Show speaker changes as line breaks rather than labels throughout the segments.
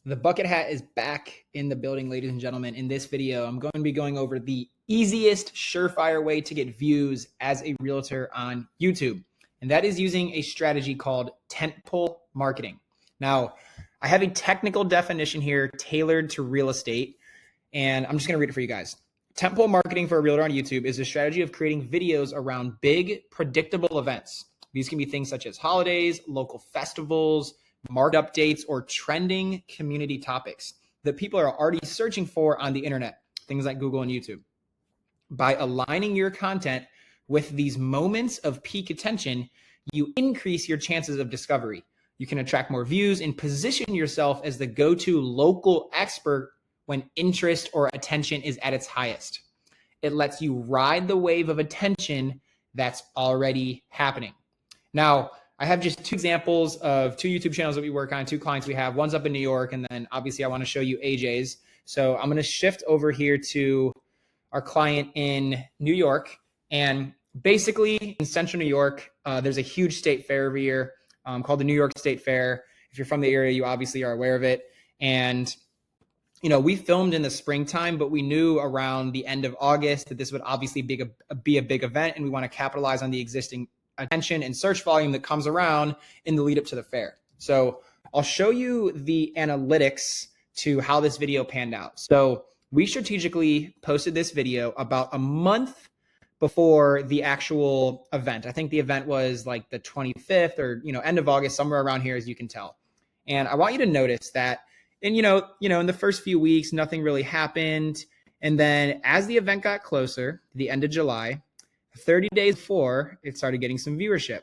The bucket hat is back in the building, ladies and gentlemen. In this video, I'm going to be going over the easiest, surefire way to get views as a realtor on YouTube. And that is using a strategy called Tentpole marketing. Now, I have a technical definition here tailored to real estate, and I'm just going to read it for you guys. Tentpole marketing for a realtor on YouTube is a strategy of creating videos around big, predictable events. These can be things such as holidays, local festivals, market updates, or trending community topics that people are already searching for on the internet, things like Google and YouTube. By aligning your content with these moments of peak attention, you increase your chances of discovery. You can attract more views and position yourself as the go-to local expert when interest or attention is at its highest. It lets you ride the wave of attention that's already happening. Now, I have just two examples of two YouTube channels that we work on, two clients we have. One's up in New York, and then obviously I want to show you AJ's. So I'm going to shift over here to our client in New York. And basically in central New York, there's a huge state fair every year called the New York State Fair. If you're from the area, you obviously are aware of it. And we filmed in the springtime, but we knew around the end of August that this would obviously be a big event, and we want to capitalize on the existing attention and search volume that comes around in the lead up to the fair. So I'll show you the analytics to how this video panned out. So we strategically posted this video about a month before the actual event. I think the event was like the 25th or end of August, somewhere around here, as you can tell. And I want you to notice that in in the first few weeks, nothing really happened. And then as the event got closer, the end of July, 30 days before, it started getting some viewership,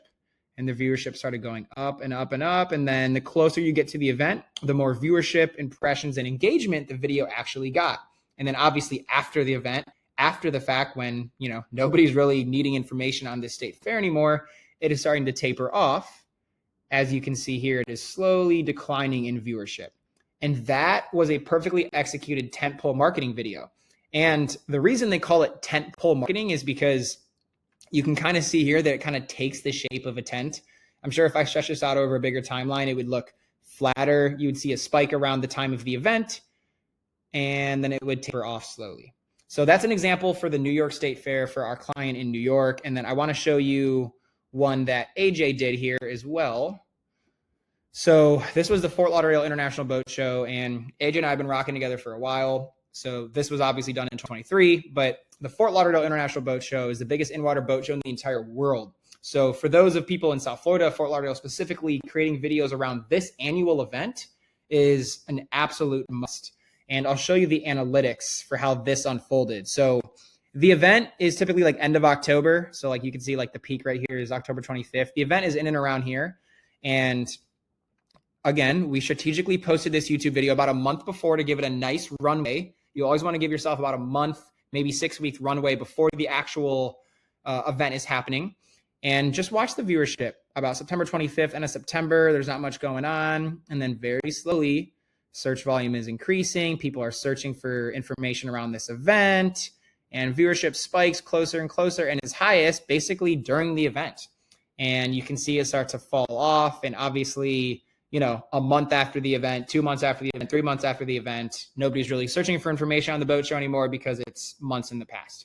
and the viewership started going up and up and up. And then the closer you get to the event, the more viewership, impressions, and engagement the video actually got. And then obviously after the event, after the fact, when nobody's really needing information on this state fair anymore, it is starting to taper off. As you can see here, it is slowly declining in viewership. And that was a perfectly executed tentpole marketing video. And the reason they call it tentpole marketing is because you can kind of see here that it kind of takes the shape of a tent. I'm sure if I stretch this out over a bigger timeline, it would look flatter. You would see a spike around the time of the event, and then it would taper off slowly. So that's an example for the New York State Fair for our client in New York. And then I want to show you one that AJ did here as well. So this was the Fort Lauderdale International Boat Show, and AJ and I have been rocking together for a while. So this was obviously done in 2023, but the Fort Lauderdale International Boat Show is the biggest in-water boat show in the entire world. So for those of people in South Florida, Fort Lauderdale specifically, creating videos around this annual event is an absolute must. And I'll show you the analytics for how this unfolded. So the event is typically like end of October. So like you can see like the peak right here is October 25th. The event is in and around here. And again, we strategically posted this YouTube video about a month before to give it a nice runway. You always want to give yourself about a month, maybe 6-week runway before the actual event is happening. And just watch the viewership. About September 25th, end of September, there's not much going on. And then very slowly, search volume is increasing. People are searching for information around this event. And viewership spikes closer and closer and is highest basically during the event. And you can see it start to fall off. And obviously, a month after the event, 2 months after the event, 3 months after the event, nobody's really searching for information on the boat show anymore because it's months in the past.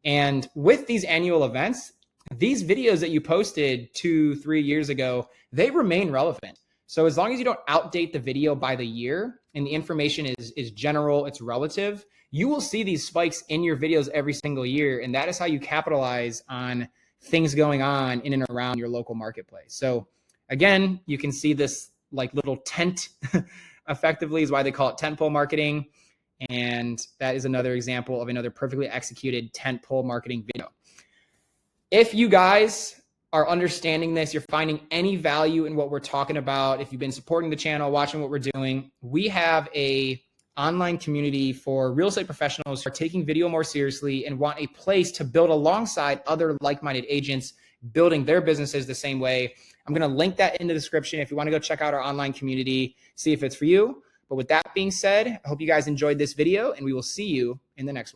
And with these annual events, these videos that you posted 2-3 years ago, they remain relevant. So as long as you don't outdate the video by the year and the information is general, it's relative, you will see these spikes in your videos every single year. And that is how you capitalize on things going on in and around your local marketplace. So again, you can see this like little tent effectively is why they call it tentpole marketing. And that is another example of another perfectly executed tentpole marketing video. If you guys are understanding this, you're finding any value in what we're talking about, if you've been supporting the channel, watching what we're doing, we have a online community for real estate professionals who are taking video more seriously and want a place to build alongside other like-minded agents building their businesses the same way. I'm going to link that in the description if you want to go check out our online community, see if it's for you. But with that being said, I hope you guys enjoyed this video, and we will see you in the next one.